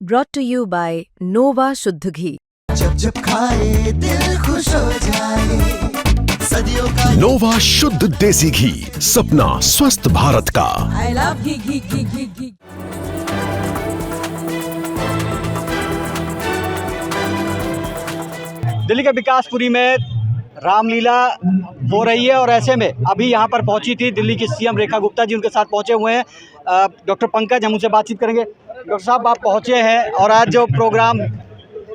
brought to you by Nova शुद्ध घी। जब जब खाए दिल खुश हो जाए, सदियों का नोवा शुद्ध देसी घी, सपना स्वस्थ भारत का। I love घी। दिल्ली के विकासपुरी में रामलीला हो रही है और ऐसे में अभी यहाँ पर पहुँची थी दिल्ली की सीएम रेखा गुप्ता जी, उनके साथ पहुँचे हुए हैं डॉक्टर पंकज, हम उनसे बातचीत करेंगे। डॉक्टर साहब, आप पहुँचे हैं और आज जो प्रोग्राम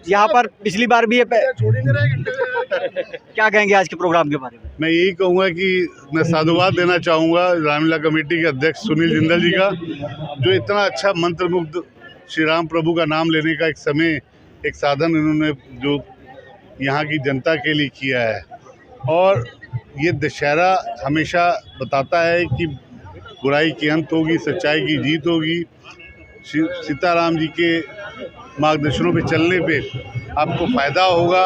यहाँ पर पिछली बार भी क्या कहेंगे आज के प्रोग्राम के बारे में? मैं यही कहूँगा कि मैं साधुवाद देना चाहूँगा रामलीला कमेटी के अध्यक्ष सुनील जिंदल जी का, जो इतना अच्छा मंत्रमुग्ध श्री राम प्रभु का नाम लेने का एक समय, एक साधन इन्होंने जो यहाँ की जनता के लिए किया है। और ये दशहरा हमेशा बताता है कि बुराई की अंत होगी, सच्चाई की जीत होगी। सीताराम जी के मार्गदर्शनों पे चलने पे आपको फ़ायदा होगा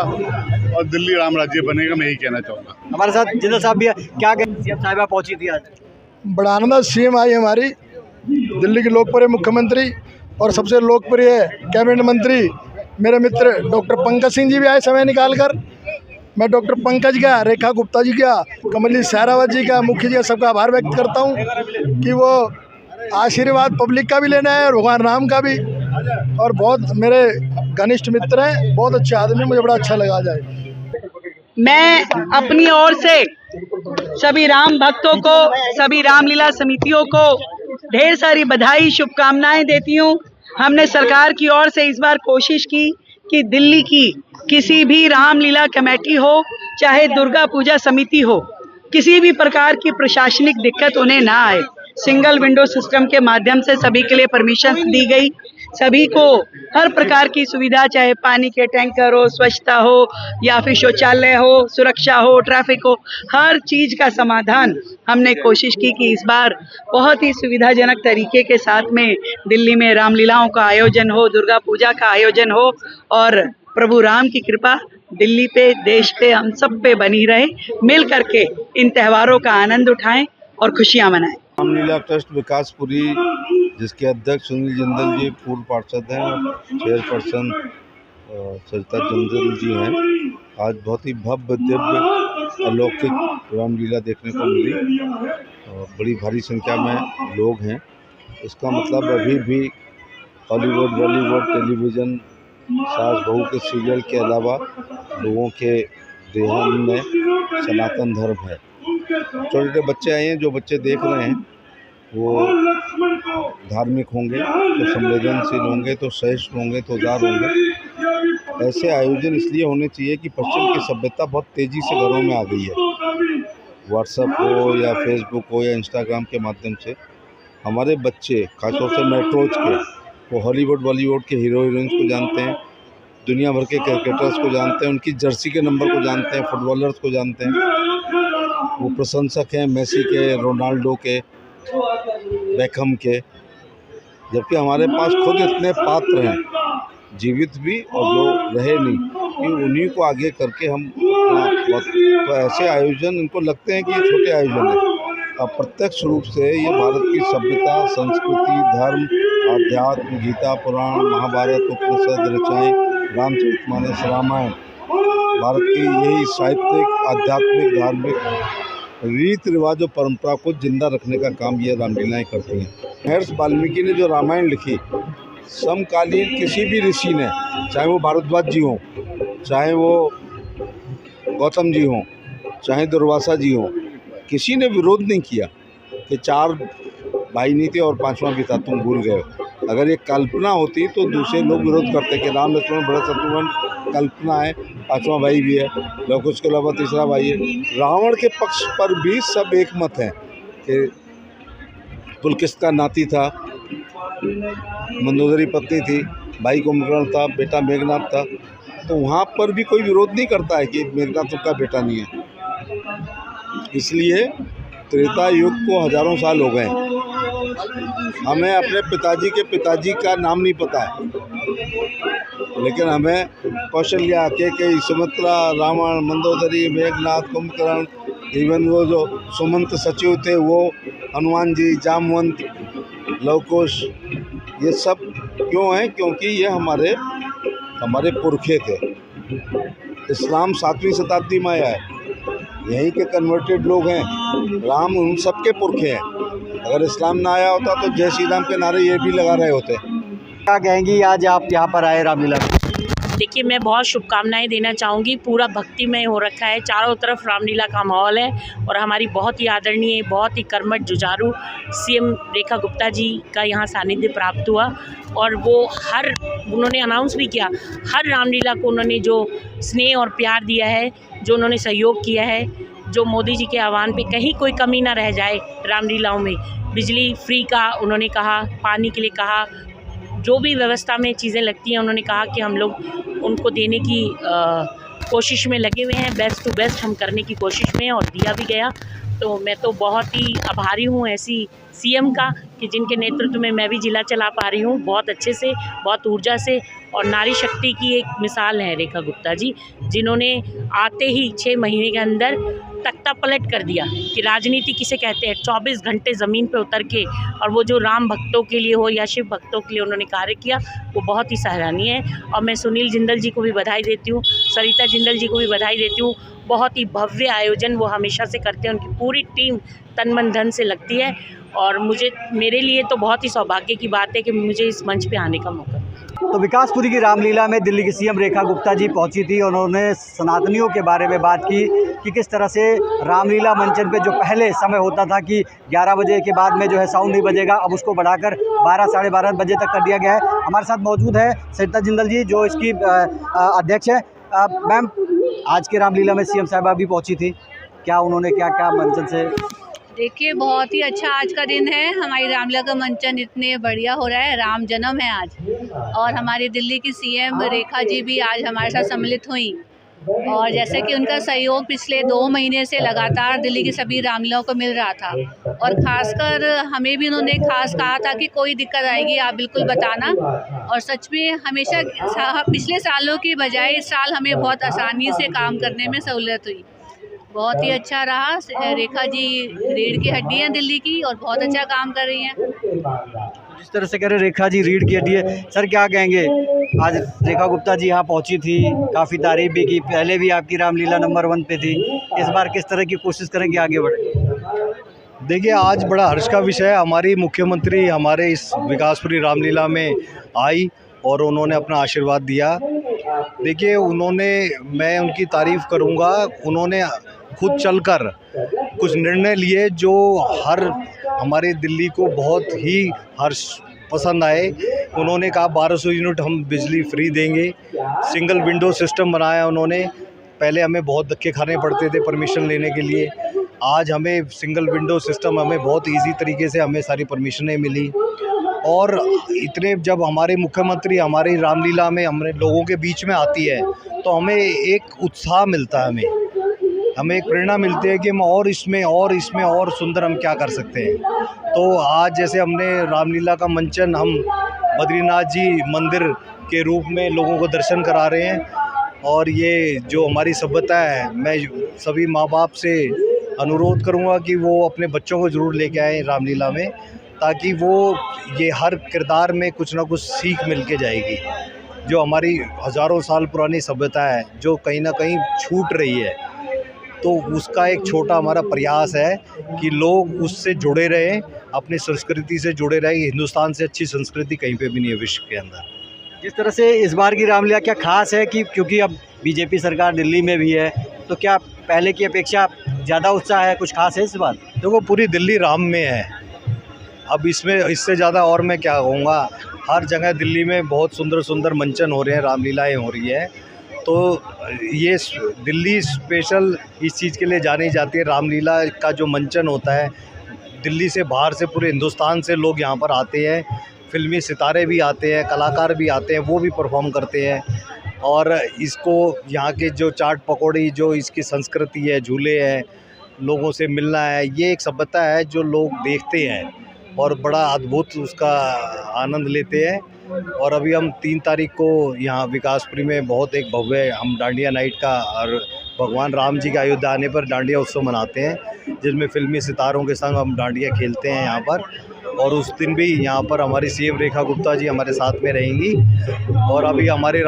और दिल्ली राम राज्य बनेगा, मैं यही कहना चाहूँगा। हमारे साथ जिंदल साहब भी है, क्या कहें? सीएम साहिबा पहुँची थी आज। बड़ा आनंद, सीएम आई हमारी दिल्ली की लोकप्रिय मुख्यमंत्री और सबसे लोकप्रिय कैबिनेट मंत्री मेरे मित्र डॉक्टर पंकज सिंह जी भी आए समय निकाल कर। मैं डॉक्टर पंकज का, रेखा गुप्ता जी का, कमली सहरावत जी का, मुखी जी का सबका आभार व्यक्त करता हूँ कि वो आशीर्वाद पब्लिक का भी लेना है और भगवान राम का भी। और बहुत मेरे घनिष्ठ मित्र हैं, बहुत अच्छे आदमी, मुझे बड़ा अच्छा लगा जाए। मैं अपनी ओर से सभी राम भक्तों को, सभी रामलीला समितियों को ढेर सारी बधाई, शुभकामनाएं देती हूँ। हमने सरकार की ओर से इस बार कोशिश की कि दिल्ली की किसी भी रामलीला कमेटी हो, चाहे दुर्गा पूजा समिति हो, किसी भी प्रकार की प्रशासनिक दिक्कत उन्हें ना आए। सिंगल विंडो सिस्टम के माध्यम से सभी के लिए परमिशन दी गई। सभी को हर प्रकार की सुविधा, चाहे पानी के टैंकर हो, स्वच्छता हो या फिर शौचालय हो, सुरक्षा हो, ट्रैफिक हो, हर चीज़ का समाधान हमने कोशिश की कि इस बार बहुत ही सुविधाजनक तरीके के साथ में दिल्ली में रामलीलाओं का आयोजन हो, दुर्गा पूजा का आयोजन हो और प्रभु राम की कृपा दिल्ली पे, देश पे, हम सब पे बनी रहे। मिल करके इन त्योहारों का आनंद उठाएं और खुशियाँ मनाएं। रामलीला ट्रस्ट विकासपुरी, जिसके अध्यक्ष सुनील जिंदल जी पूर्व पार्षद हैं और चेयरपर्सन सरिता जिंदल जी हैं, आज बहुत ही भव्य दिव्य अलौकिक रामलीला देखने को मिली और बड़ी भारी संख्या में लोग हैं। इसका मतलब अभी भी हॉलीवुड, बॉलीवुड, टेलीविज़न, सास बहू के सीरियल के अलावा लोगों के देहन में सनातन धर्म है। छोटे छोटे बच्चे आए हैं, जो बच्चे देख रहे हैं वो धार्मिक होंगे तो संवेदनशील होंगे, तो सहिष्णु होंगे, तो उदार होंगे। ऐसे आयोजन इसलिए होने चाहिए कि पश्चिम की सभ्यता बहुत तेज़ी से घरों में आ गई है। व्हाट्सएप हो या फेसबुक हो या इंस्टाग्राम के माध्यम से हमारे बच्चे, खासतौर से मेट्रोज के, वो हॉलीवुड बॉलीवुड के हीरो हीरोइंस को जानते हैं, दुनिया भर के क्रिकेटर्स को जानते हैं, उनकी जर्सी के नंबर को जानते हैं, फुटबॉलर्स को जानते हैं। वो प्रशंसक हैं मेसी के, रोनाल्डो के, बेकहम के, जबकि हमारे पास खुद इतने पात्र हैं, जीवित भी और जो रहे नहीं, कि उन्हीं को आगे करके हम तो ऐसे आयोजन इनको लगते हैं कि ये छोटे आयोजन हैं। अप्रत्यक्ष रूप से ये भारत की सभ्यता, संस्कृति, धर्म, अध्यात्म, गीता, पुराण, महाभारत, उपनिषद, रचनाएँ, रामचरितमानस, रामायण, भारत की यही साहित्यिक, आध्यात्मिक, धार्मिक रीति रिवाज और परंपरा को जिंदा रखने का काम ये रामलीलाएँ करती हैं। महर्षि वाल्मीकि ने जो रामायण लिखी, समकालीन किसी भी ऋषि ने, चाहे वो भारद्वाज जी हों, चाहे वो गौतम जी हों, चाहे दुर्वासा जी हों, किसी ने विरोध नहीं किया कि 4 भाई नहीं थे और 5वां भी था, तुम भूल गए हो। अगर ये कल्पना होती तो दूसरे लोग विरोध करते कि राम लक्ष्मण भरत शत्रुघ्न कल्पना है, 5वां भाई भी है, लोग उसके अलावा 3रा भाई है। रावण के पक्ष पर भी सब एक मत हैं कि पुलकिस्त का नाती था, मंदोदरी पत्नी थी, भाई कुंभकर्ण था, बेटा मेघनाथ था, तो वहाँ पर भी कोई विरोध नहीं करता है कि मेघनाथ उनका बेटा नहीं है। इसलिए त्रेता युग को हजारों साल हो गए। हमें अपने पिताजी के पिताजी का नाम नहीं पता है, लेकिन हमें कौशल्या, केकई, सुमित्रा, रावण, मंदोदरी, मेघनाथ, कुंभकर्ण, इवन वो जो सुमंत सचिव थे वो, हनुमान जी, जामवंत, लवकुश, ये सब क्यों हैं? क्योंकि ये हमारे पुरखे थे। इस्लाम 7वीं शताब्दी में आया है, यहीं के कन्वर्टेड लोग हैं। राम उन सबके पुरखे हैं। अगर इस्लाम ना आया होता तो जय श्री राम के नारे ये भी लगा रहे होते। क्या कहेंगी आज आप यहाँ पर आए रामलीला में? देखिए, मैं बहुत शुभकामनाएं देना चाहूँगी। पूरा भक्तिमय हो रखा है, चारों तरफ रामलीला का माहौल है और हमारी बहुत ही आदरणीय, बहुत ही कर्मठ जुझारू सीएम रेखा गुप्ता जी का यहाँ सानिध्य प्राप्त हुआ और वो उन्होंने अनाउंस भी किया, हर रामलीला को उन्होंने जो स्नेह और प्यार दिया है, जो उन्होंने सहयोग किया है, जो मोदी जी के आह्वान पे कहीं कोई कमी ना रह जाए रामलीलाओं में। बिजली फ्री का उन्होंने कहा, पानी के लिए कहा, जो भी व्यवस्था में चीज़ें लगती हैं उन्होंने कहा कि हम लोग उनको देने की कोशिश में लगे हुए हैं। बेस्ट टू बेस्ट हम करने की कोशिश में हैं और दिया भी गया। तो मैं तो बहुत ही आभारी हूँ ऐसी सीएम का कि जिनके नेतृत्व में मैं भी जिला चला पा रही हूँ बहुत अच्छे से, बहुत ऊर्जा से। और नारी शक्ति की एक मिसाल है रेखा गुप्ता जी, जिन्होंने आते ही 6 महीने के अंदर तख्ता पलट कर दिया कि राजनीति किसे कहते हैं। 24 घंटे ज़मीन पे उतर के और वो जो राम भक्तों के लिए हो या शिव भक्तों के लिए उन्होंने कार्य किया, वो बहुत ही सराहनीय है। और मैं सुनील जिंदल जी को भी बधाई देती हूँ, सरिता जिंदल जी को भी बधाई देती हूँ। बहुत ही भव्य आयोजन वो हमेशा से करते हैं, उनकी पूरी टीम तन मन धन से लगती है और मेरे लिए तो बहुत ही सौभाग्य की बात है कि मुझे इस मंच पे आने का मौका। तो विकासपुरी की रामलीला में दिल्ली की सीएम रेखा गुप्ता जी पहुंची थी। उन्होंने सनातनियों के बारे में बात की कि किस तरह से रामलीला मंचन पे जो पहले समय होता था कि 11 बजे के बाद में जो है साउंड नहीं बजेगा, अब उसको बढ़ाकर 12 साढ़े 12 बजे तक कर दिया गया है। हमारे साथ मौजूद है सरिता जिंदल जी, जो इसकी अध्यक्ष है। मैम, आज के रामलीला में सीएम साहिबा भी पहुँची थी, क्या उन्होंने क्या मंचन से? देखिए, बहुत ही अच्छा आज का दिन है। हमारी रामलीला का मंचन इतने बढ़िया हो रहा है। राम जन्म है आज और हमारी दिल्ली की सीएम रेखा जी भी आज हमारे साथ सम्मिलित हुई और जैसे कि उनका सहयोग पिछले 2 महीने से लगातार दिल्ली की सभी रामलीलाओं को मिल रहा था और ख़ासकर हमें भी उन्होंने खास कहा था कि कोई दिक्कत आएगी आप बिल्कुल बताना। और सच में हमेशा पिछले सालों की बजाय इस साल हमें बहुत आसानी से काम करने में सहूलियत हुई। बहुत ही अच्छा रहा। रेखा जी रीढ़ की हड्डी हैं दिल्ली की और बहुत अच्छा काम कर रही हैं। जिस तरह से कह रहे रेखा जी रीढ़ की हड्डी है, सर क्या कहेंगे? आज रेखा गुप्ता जी यहाँ पहुँची थी, काफ़ी तारीफ भी की, पहले भी आपकी रामलीला नंबर 1 पे थी, इस बार किस तरह की कोशिश करेंगे आगे बढ़े? देखिए, आज बड़ा हर्ष का विषय है। हमारी मुख्यमंत्री हमारे इस विकासपुरी रामलीला में आई और उन्होंने अपना आशीर्वाद दिया। देखिए, मैं उनकी तारीफ़ करूँगा, उन्होंने खुद चलकर कुछ निर्णय लिए जो हमारे दिल्ली को बहुत ही हर्ष पसंद आए। उन्होंने कहा 1200 यूनिट हम बिजली फ्री देंगे, सिंगल विंडो सिस्टम बनाया उन्होंने। पहले हमें बहुत धक्के खाने पड़ते थे परमिशन लेने के लिए, आज हमें सिंगल विंडो सिस्टम हमें बहुत इजी तरीके से हमें सारी परमिशनें मिली। और इतने जब हमारे मुख्यमंत्री हमारी रामलीला में हमारे लोगों के बीच में आती है तो हमें एक उत्साह मिलता है, हमें एक प्रेरणा मिलती है कि हम और इसमें और सुंदर हम क्या कर सकते हैं। तो आज जैसे हमने रामलीला का मंचन हम बद्रीनाथ जी मंदिर के रूप में लोगों को दर्शन करा रहे हैं और ये जो हमारी सभ्यता है, मैं सभी माँ बाप से अनुरोध करूँगा कि वो अपने बच्चों को ज़रूर लेके आएँ रामलीला में, ताकि वो ये हर किरदार में कुछ ना कुछ सीख मिल के जाएगी। जो हमारी हज़ारों साल पुरानी सभ्यता है जो कहीं ना कहीं छूट रही है, तो उसका एक छोटा हमारा प्रयास है कि लोग उससे जुड़े रहें, अपनी संस्कृति से जुड़े रहें। हिंदुस्तान से अच्छी संस्कृति कहीं पे भी नहीं है विश्व के अंदर। जिस तरह से इस बार की रामलीला क्या खास है कि क्योंकि अब बीजेपी सरकार दिल्ली में भी है, तो क्या पहले की अपेक्षा ज़्यादा उत्साह है, कुछ खास है इस बार? तो वो पूरी दिल्ली राम में है, अब इससे ज़्यादा और मैं क्या कहूँगा। हर जगह दिल्ली में बहुत सुंदर सुंदर मंचन हो रहे हैं, रामलीलाएँ हो रही है। तो ये दिल्ली स्पेशल इस चीज़ के लिए जानी जाती है। रामलीला का जो मंचन होता है, दिल्ली से बाहर से पूरे हिंदुस्तान से लोग यहाँ पर आते हैं, फिल्मी सितारे भी आते हैं, कलाकार भी आते हैं, वो भी परफॉर्म करते हैं। और इसको यहाँ के जो चाट पकौड़ी, जो इसकी संस्कृति है, झूले हैं, लोगों से मिलना है, ये एक सभ्यता है जो लोग देखते हैं और बड़ा अद्भुत उसका आनंद लेते हैं। और अभी हम 3 तारीख को यहाँ विकासपुरी में बहुत एक भव्य हम डांडिया नाइट का और भगवान राम जी के अयोध्या आने पर डांडिया उत्सव मनाते हैं, जिसमें फिल्मी सितारों के संग हम डांडिया खेलते हैं यहाँ पर। और उस दिन भी यहाँ पर हमारी सीएम रेखा गुप्ता जी हमारे साथ में रहेंगी। और अभी हमारे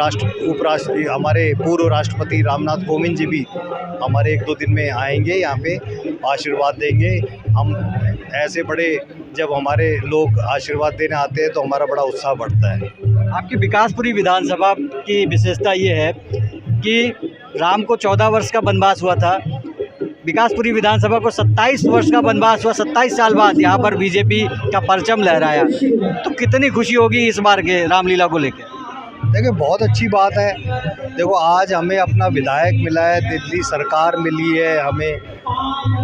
हमारे पूर्व राष्ट्रपति रामनाथ कोविंद जी भी हमारे 1-2 दिन में आएंगे, यहाँ पे आशीर्वाद देंगे। हम ऐसे बड़े जब हमारे लोग आशीर्वाद देने आते हैं तो हमारा बड़ा उत्साह बढ़ता है। आपकी विकासपुरी विधानसभा की विशेषता ये है कि राम को 14 वर्ष का वनवास हुआ था, विकासपुरी विधानसभा को 27 वर्ष का वनवास हुआ। 27 साल बाद यहाँ पर बीजेपी का परचम लहराया, तो कितनी खुशी होगी इस बार के रामलीला को लेकर? देखिए, बहुत अच्छी बात है। देखो, आज हमें अपना विधायक मिला है, दिल्ली सरकार मिली है हमें,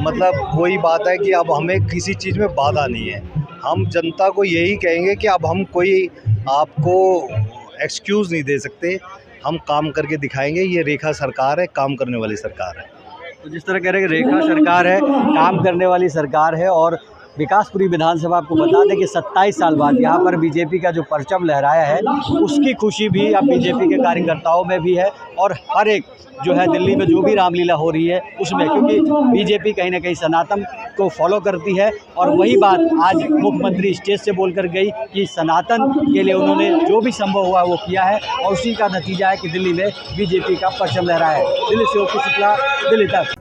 मतलब वही बात है कि अब हमें किसी चीज़ में बाधा नहीं है। हम जनता को यही कहेंगे कि अब हम कोई आपको एक्सक्यूज़ नहीं दे सकते, हम काम करके दिखाएंगे। ये रेखा सरकार है, काम करने वाली सरकार है। तो जिस तरह कह रहे हैं कि रेखा सरकार है, काम करने वाली सरकार है, और विकासपुरी विधानसभा आपको बता दें कि 27 साल बाद यहाँ पर बीजेपी का जो परचम लहराया है, उसकी खुशी भी अब बीजेपी के कार्यकर्ताओं में भी है, और हर एक जो है दिल्ली में जो भी रामलीला हो रही है उसमें, क्योंकि बीजेपी कहीं ना कहीं सनातन को फॉलो करती है। और वही बात आज मुख्यमंत्री स्टेज से बोलकर गई कि सनातन के लिए उन्होंने जो भी संभव हुआ वो किया है, और उसी का नतीजा है कि दिल्ली में बीजेपी का परचम लहराया है। दिल्ली से ओपी शुक्ला, दिल्ली तक।